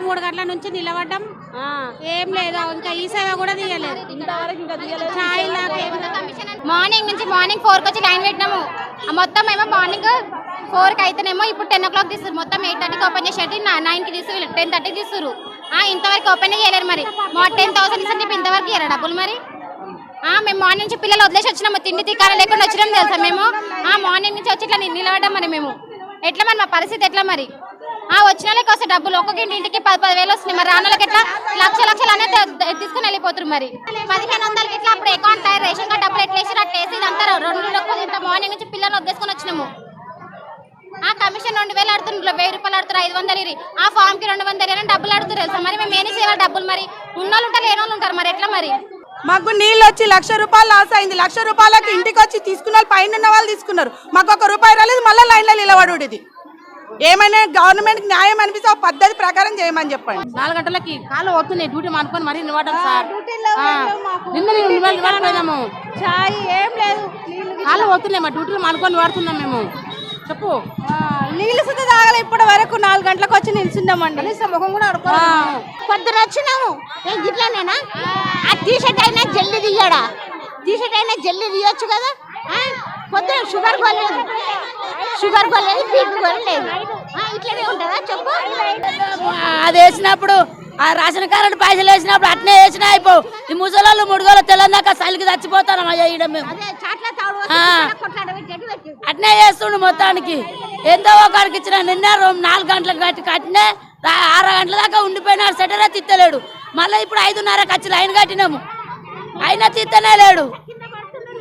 3 గంటల నుంచి నిలబడ్డం ఏం లేదు ఇంకా ఈ సేవ కూడా తీయలేదు మార్నింగ్ నుంచి మార్నింగ్ 4 వచ్చి లైన్ పెట్టినాము మొత్తం ఏమో మార్నింగ్ 4 అయితేనేమో ఇప్పుడు 10 o'clock తీస్తారు మొత్తం 8:30కి ఓపెన్ చేసేది 9కి తీస్తారు 10:30కి తీస్తారు ఇంతవరకు ఓపెన్ చేయలేరు మరి 10,000 ఇస్తే ఇంతవరకు ఇయ్యరా డబ్బులు మరి మేము మార్నింగ్ నుంచి పిల్లలు వదిలేసి వచ్చినాము తిండి తిక్కాల లేకుండా వచ్చినాం తెలుసా మేము మార్నింగ్ నుంచి వచ్చి ఇట్లా నిలబడ్డాం మరి మేము ఎట్లా మరి మా పరిస్థితి ఎట్లా మరి వచ్చిన వాళ్ళకి వస్తే డబ్బులు ఒక్కొక్క ఇంటికి 10,000 వస్తున్నాయి మరి రానులకి ఎట్లా లక్షలు అనేది తీసుకుని వెళ్ళిపోతారు మరి 1,500కి ఇట్లా అప్పుడు అకౌంట్ రేషన్ కార్డు డబ్బులు ఎట్లా వేసి అట్లా వేసి ఇదంతా 2 ఇంత మార్నింగ్ నుంచి పిల్లలు వదిలేసుకొని వచ్చినాము కమిషన్ 2,000 ఆడుతున్నారు 1,000 రూపాయలు ఆడుతారు 500 ఫామ్ కి 200 డబ్బులు ఆడుతారు మరి మేము ఏమి చేయాలి డబ్బులు మరి ఉన్నోళ్ళు ఉంటారు లేని వాళ్ళు ఉంటారు మరి ఎట్లా మరి మాకు నీళ్ళు వచ్చి 1,00,000 రూపాయలు లాస్ అయింది 1,00,000 రూపాయలకి ఇంటికి వచ్చి తీసుకున్న వాళ్ళు పైన ఉన్న వాళ్ళు తీసుకున్నారు మాకు 1 రూపాయి రాలేదు మళ్ళీ లైన్లో నిలబడు ఇది ఏమైనా గవర్నమెంట్ న్యాయం అనిపిస్తే పద్ధతి ప్రకారం చేయమని చెప్పండి 4 గంటలకి కాళ్ళు అవుతున్నాయి డ్యూటీ అనుకొని మరి నిలబడ్డాం సార్ నిలబడిపోయినాము ఏం లేదు కాళ్ళు అవుతున్నాయి మా డ్యూటీలు అనుకొని వాడుతున్నాం మేము చెప్పు నీళ్ళు సుద్ధ తాగలే ఇప్పటి వరకు 4 గంటలకు వచ్చి నిల్చున్నామండి ముఖం కూడా పొద్దున వచ్చినాము ఇట్లానేనా టీషర్ట్ అయినా జల్లి తీయడా టీషర్ట్ అయినా జల్లి తీయొచ్చు కదా పొద్దున షుగర్ కొలేదు బీపీ కొలేదు ఇట్లనే ఉంటుందా చెప్పు అది వేసినప్పుడు రేషన్ కార్డు పైసలు వేసినప్పుడు అట్నే వేసినా అయిపో ఈ ముసలోళ్ళు 3 గోళ్ళు తెలంగాణ చలికి చచ్చిపోతాను మేము అట్నే చేస్తుండు మొత్తానికి ఎంతో ఒకడికి ఇచ్చిన నిన్న 4 గంటలకు కట్టినే 6 గంటల దాకా ఉండిపోయినాడు సెటరే తిత్తలేడు మళ్ళీ ఇప్పుడు 5:30కి వచ్చి లైన్ కట్టినాము అయినా తిత్తనే లేడు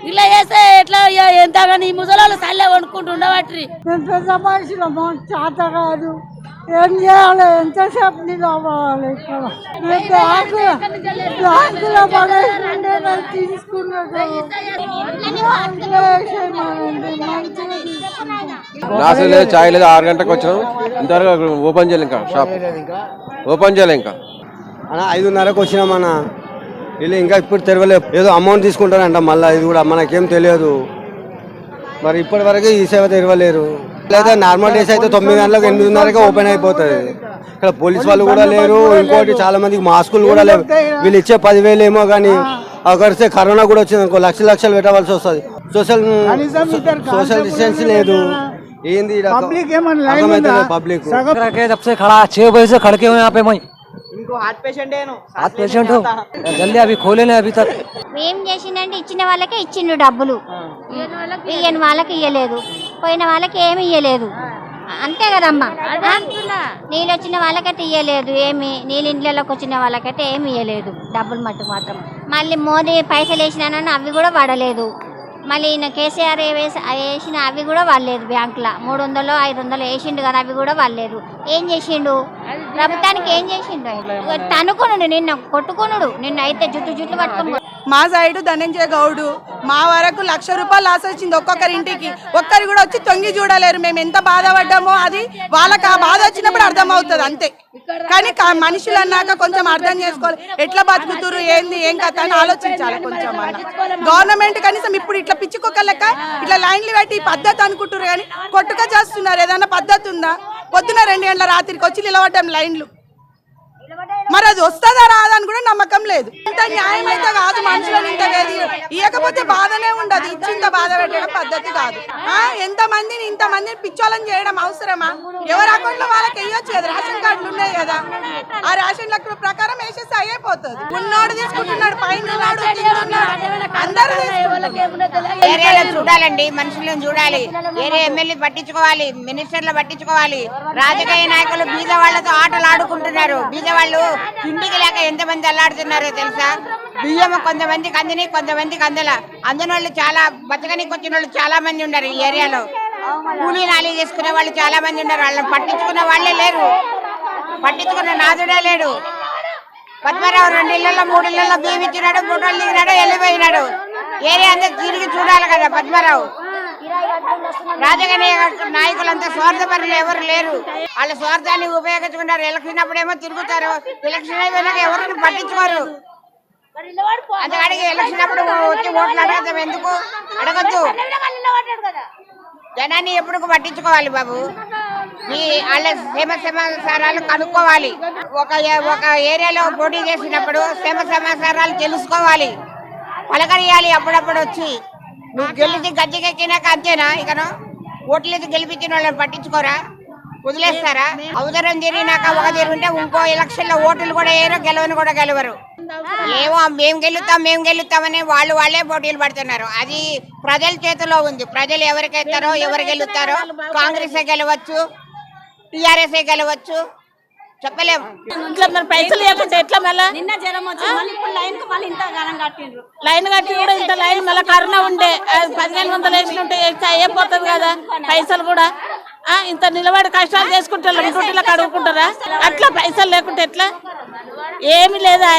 ఇలా చేస్తే ఎట్లా ఎంత కానీ ఈ ముసలోళ్ళు చల్లే వండుకుంటూ ఉండబట్టి పెద్ద మనుషులమ్మా చేత కాదు ఏం చేయాలి ఎంతసేపు నిలబడాలి ఇక్కడ బ్యాంకులో పడేసిండే తీసుకున్నాడు నాశనం లేదు చాయ్ లేదు 6 గంటలకు వచ్చినాం ఇంతవరకు ఓపెన్ చేయలే ఇంకా షాప్ ఓపెన్ చేయలే ఇంకా 5:30కి వచ్చినామన్నా వీళ్ళు ఇంకా ఇప్పుడు తెరవలేదు ఏదో అమౌంట్ తీసుకుంటారంట మళ్ళీ ఇది కూడా మనకేం తెలియదు మరి ఇప్పటి వరకు ఈ సేవ తెరవలేరు లేదా నార్మల్ డేస్ అయితే 9 గంటలకు 8:30కి ఓపెన్ అయిపోతుంది ఇక్కడ పోలీస్ వాళ్ళు కూడా లేరు ఇంకోటి చాలా మందికి మాస్కులు కూడా లేవు వీళ్ళు ఇచ్చే 10,000 ఏమో కానీ ఒకరిస్తే కరోనా కూడా వచ్చింది అనుకో లక్షలు పెట్టవలసి వస్తుంది సోషల్ డిస్టెన్స్ లేదు ఏంది పబ్లిక్ खड़ा 6 बजे से खड़के हुए यहाँ पे मैं इनको हार्ट पेशेंट हो जल्दी अभी खोले ने अभी तक ఏం చేసిందంటే ఇచ్చిన వాళ్ళకే ఇచ్చిండు డబ్బులు ఇయ్యని వాళ్ళకి ఇయ్యలేదు పోయిన వాళ్ళకి ఏమి ఇయ్యలేదు అంతే కదమ్మా నీళ్ళు వచ్చిన వాళ్ళకైతే ఇయ్యలేదు ఏమి నీళ్ళు ఇంట్లోకి వచ్చిన వాళ్ళకైతే ఏమి ఇయ్యలేదు డబ్బులు మట్టుకు మాత్రం మళ్ళీ మోదీ పైసలు వేసినానని అవి కూడా పడలేదు మళ్ళీ ఈయన కేసీఆర్ వేసిన అవి కూడా వాళ్ళలేదు బ్యాంకులో 300 500 వేసిండు కానీ అవి కూడా వాళ్ళలేదు ఏం చేసిండు ప్రభుత్వానికి ఏం చేసిండు తనుకునుడు నిన్న కొట్టుకునుడు నిన్న అయితే జుట్టు పట్టుకుని మా సైడు ధనంజయ గౌడు మా వరకు 1,00,000 రూపాయలు లాస్ వచ్చింది ఒక్కొక్కరి ఇంటికి ఒక్కరు కూడా వచ్చి తొంగి చూడలేరు మేము ఎంత బాధపడ్డామో అది వాళ్ళకి ఆ బాధ వచ్చినప్పుడు అర్థం అవుతుంది అంతే కానీ మనుషులు అన్నాక కొంచెం అర్థం చేసుకోవాలి ఎట్లా బతుకుతురు ఏంది ఏం కథ అని ఆలోచించాలి కొంచెం గవర్నమెంట్ కనీసం ఇప్పుడు ఇట్లా పిచ్చుకోక లెక్క ఇట్లా లైన్లు పెట్టి పద్ధతి అనుకుంటారు కానీ కొట్టుక చేస్తున్నారు ఏదైనా పద్ధతి ఉందా పొద్దున 2 గంటల రాత్రికి వచ్చి నిలబడ్డాం లైన్లు మరి అది వస్తుందా రాదని కూడా నమ్మకం లేదు ఇంత న్యాయం అయితే కాదు మనుషులను ఇంత ఇవ్వకపోతే బాధనే ఉండదు ఇచ్చింత బాధ పెట్టడం పద్ధతి కాదు ఇంతమందిని పిచ్చోళ్ళని చేయడం అవసరమా ఎవరి అకౌంట్ లో వాళ్ళకి వేయొచ్చు కదా రేషన్ కార్డులు ఉన్నాయి కదా ఆ రేషన్ ప్రకారం వేసేస్తే అయిపోతుంది ఉన్నోడు తీసుకుంటున్నాడు పైన అందరూ చూడాలండి మనుషులను చూడాలి వేరే ఎమ్మెల్యే పట్టించుకోవాలి మినిస్టర్లు పట్టించుకోవాలి రాజకీయ నాయకులు బీద వాళ్ళతో ఆటలు ఆడుకుంటున్నారు బీద వాళ్ళు ఇంటికి లేక ఎంతమంది అల్లాడుతున్నారో తెలుసా బియ్యం కొంతమందికి అందిని కొంతమందికి అందని వాళ్ళు చాలా బతకనికి వచ్చిన వాళ్ళు చాలా మంది ఉన్నారు ఈ ఏరియాలో కూలీ నాలి చేసుకునే వాళ్ళు చాలా మంది ఉన్నారు వాళ్ళని పట్టించుకునే వాళ్ళే లేరు పట్టించుకున్న నాదుడే లేడు పద్మరావు 2 ఇళ్లలో 3 ఇళ్లలో బియ్యం ఇచ్చినాడు ఫోటోలు దిగినాడు వెళ్ళిపోయినాడు ఏరియా అంతా తిరిగి చూడాలి కదా పద్మరావు రాజకీయ నాయకులంతా స్వార్థపరులు ఎవరు లేరు వాళ్ళ స్వార్థాన్ని ఉపయోగించుకుంటారు ఎలక్షన్ అప్పుడేమో తిరుగుతారు ఎలక్షన్ అయిపోయినాక ఎవరిని పట్టించుకోరు అంతకాడికి ఎలక్షన్ అప్పుడు వచ్చి ఓట్లు అడగద్దాం ఎందుకు అడగద్దు జనాన్ని ఎప్పుడు పట్టించుకోవాలి బాబు ఈ వాళ్ళ క్షేమ సమాచారాలు కనుక్కోవాలి. ఒక ఏరియాలో పోటీ చేసినప్పుడు క్షేమ సమాచారాలు తెలుసుకోవాలి, పలకరియాలి. అప్పుడప్పుడు వచ్చి నువ్వు గెలిచి గజ్జెక్కినాక అంతేనా? ఇకను ఓట్లేదు గెలిపించిన వాళ్ళని పట్టించుకోరా, వదిలేస్తారా? అవసరం జరిగినాక ఒక తిరుగుంటే ఇంకో ఎలక్షన్ లో ఓట్లు కూడా వేయరు, గెలవని కూడా గెలవరు. ఏమో మేము గెలుస్తామని వాళ్ళే పోటీలు పడుతున్నారు. అది ప్రజల చేతిలో ఉంది. ప్రజలు ఎవరికైతారో ఎవరు గెలుస్తారో, కాంగ్రెస్ గెలవచ్చు, టీఆర్ఎస్ గెలవచ్చు, చెప్పలేము. పైసలు లేకుంటే ఎట్లా? మళ్ళీ నిన్న జ్వరం వచ్చి లైన్ కట్టి కూడా ఇంత లైన్ మళ్ళీ కరోనా ఉండే 1500 వేసినట్టు అయిపోతుంది కదా. పైసలు కూడా ఇంత నిలబడి కష్టాలు చేసుకుంటారు, డ్యూటీలో కడుగుకుంటారా? అట్లా పైసలు లేకుంటే ఎట్లా? ఏమి లేదా.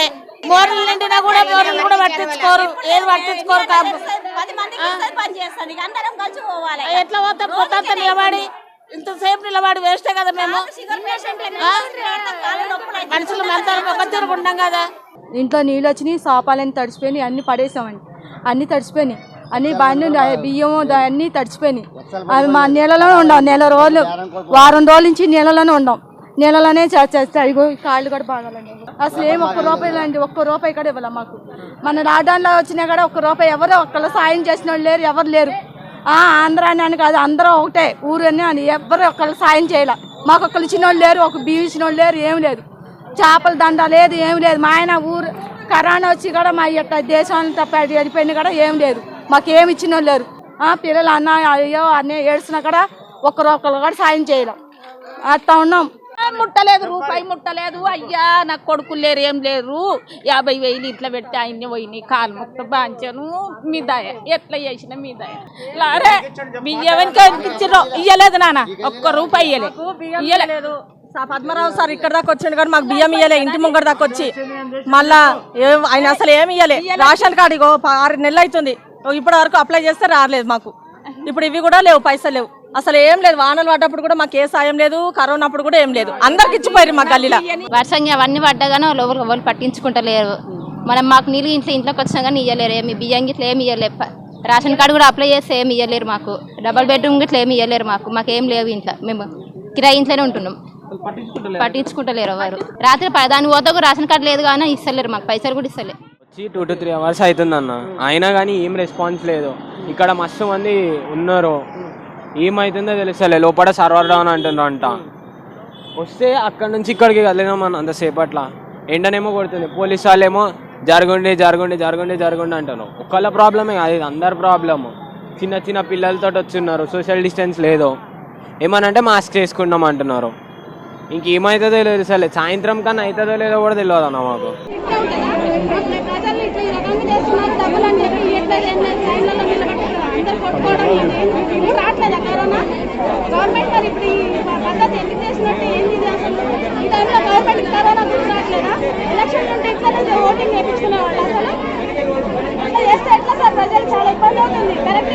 మోరలు నిండినా కూడా మోరలు కూడా పట్టించుకోరు, ఏది పట్టించుకోరు. ఎట్లా పోతాం? పోతా నిలబడి ఇంతసేపు నిలబడి వేస్తే కదా. మేము మనుషులు ఒక తిరుగుంటాం కదా. ఇంట్లో నీళ్ళు వచ్చినాయి, సోపాలని తడిచిపోయినాయి, అన్ని పడేసామండి. అన్ని తడిచిపోయినాయి, అన్ని బండి బియ్యం అన్ని తడిచిపోయినాయి. అవి మా నీళ్ళలోనే ఉండం. నెల రోజులు వారం రోజుల నుంచి నీళ్ళలోనే ఉండం. నీళ్ళలోనే చేస్తాయి. కాళ్ళు కూడా బాగాలండి. అసలు ఏం ఒక్క రూపాయి అండి, ఒక్క రూపాయి కూడా ఇవ్వాలి మాకు. మన రాజధానిలో వచ్చినా కూడా ఒక్క రూపాయి ఎవరు ఒక్కళ్ళు సాయం చేసిన వాళ్ళు లేరు, ఎవరు లేరు. ఆంధ్ర అని కాదు, అందరూ ఒకటే ఊరు అని ఎవరు ఒకళ్ళు సాయం చేయాల. మాకు ఒక్కళ్ళు ఇచ్చిన వాళ్ళు లేరు, ఒక బియ్యం ఇచ్చిన వాళ్ళు లేరు, ఏం లేదు. చేపల దండ లేదు, ఏం లేదు. మా ఆయన ఊరు కరోనా వచ్చి కూడా మా యొక్క దేశాన్ని వెళ్ళిపోయినా కూడా ఏం లేదు, మాకేమి ఇచ్చిన వాళ్ళు లేరు. పిల్లలు అన్న అయ్యో అన్నీ ఏడ్చినా కూడా ఒక్కరు కూడా సాయం చేయలేం. అట్లా ఉన్నాం. ముట్టలేదు, రూపాయి ముట్టలేదు. అయ్యా నాకు కొడుకులు లేరు, ఏం లేరు. 50,000 ఇట్లా పెట్టి ఆయన్ని పోయినాయి. కాలు ముక్క బాంచాను. మీ దయ ఎట్లా చేసిన మీ దయ. లారే బియ్యం ఇచ్చారు, ఇయ్యలేదు నాన్న, ఒక్క రూపాయి ఇయ్యలేదు. పద్మరావు సార్ ఇక్కడ దాకా వచ్చిండు కానీ మాకు బియ్యం ఇయ్యలే. ఇంటి ముంగడ దాకా వచ్చి మళ్ళా ఆయన అసలు ఏమి ఇయ్యలే. రేషన్ కార్డు 6 నెలలు అవుతుంది, ఇప్పటి వరకు అప్లై చేస్తే రాలేదు మాకు. ఇప్పుడు ఇవి కూడా లేవు, పైసలు లేవు, అసలు ఏం లేదు. వానలు పడ్డప్పుడు కూడా మాకు ఏ సాయం లేదు, కరోనా అప్పుడు కూడా ఏం లేదు. అందరికి ఇచ్చిపోయారు మా గల్లీలో. వర్షంగా అవన్నీ పడ్డాగానే వాళ్ళు పట్టించుకుంటలేరు. మనం మాకు నీళ్ళు ఇంట్లోకి వచ్చినా కానీ ఇయ్యలేరు. ఏమి బియ్యం గిట్ల ఏమి ఇయ్యలేరు. రేషన్ కార్డు కూడా అప్లై చేస్తే ఏమి ఇయ్యలేరు మాకు. డబల్ బెడ్రూమ్ గిట్ల ఏమి ఇయ్యలేరు మాకు. మాకేం లేవు ఇంట్లో. మేము కిరాయి ఇంట్లోనే ఉంటున్నాం. పట్టించుకుంటలేరు వారు. రాత్రి దాని పోతా కూడా రేషన్ కార్డు లేదు కానీ ఇస్తలేరు మాకు, పైసలు కూడా ఇస్తలేరు. వచ్చి 2 to 3 hours అవుతుందన్న, అయినా కానీ ఏం రెస్పాన్స్ లేదు. ఇక్కడ మస్తు మంది ఉన్నారు, ఏమవుతుందో తెలుస్తలే. లోపల సర్వర్ డౌన్ అంట. వస్తే అక్కడ నుంచి ఇక్కడికి కదిలినామన్న అంతసేపట్ల. ఎండనేమో కొడుతుంది, పోలీసు వాళ్ళేమో జరగండి అంటారు. ఒక్కళ్ళ ప్రాబ్లమే కాదు, ఇది అందరి ప్రాబ్లము. చిన్న పిల్లలతో వచ్చిన్నారు, సోషల్ డిస్టెన్స్ లేదు. ఏమనంటే మాస్క్ చేసుకుంటాం అంటున్నారు. ఇంకేమవుతుందో తెలుసలే. సాయంత్రం కన్నా అవుతుందో లేదో కూడా తెలియదు అన్న మాకు. ప్రజలు చాలా ఇబ్బంది అవుతుంది. కరెక్ట్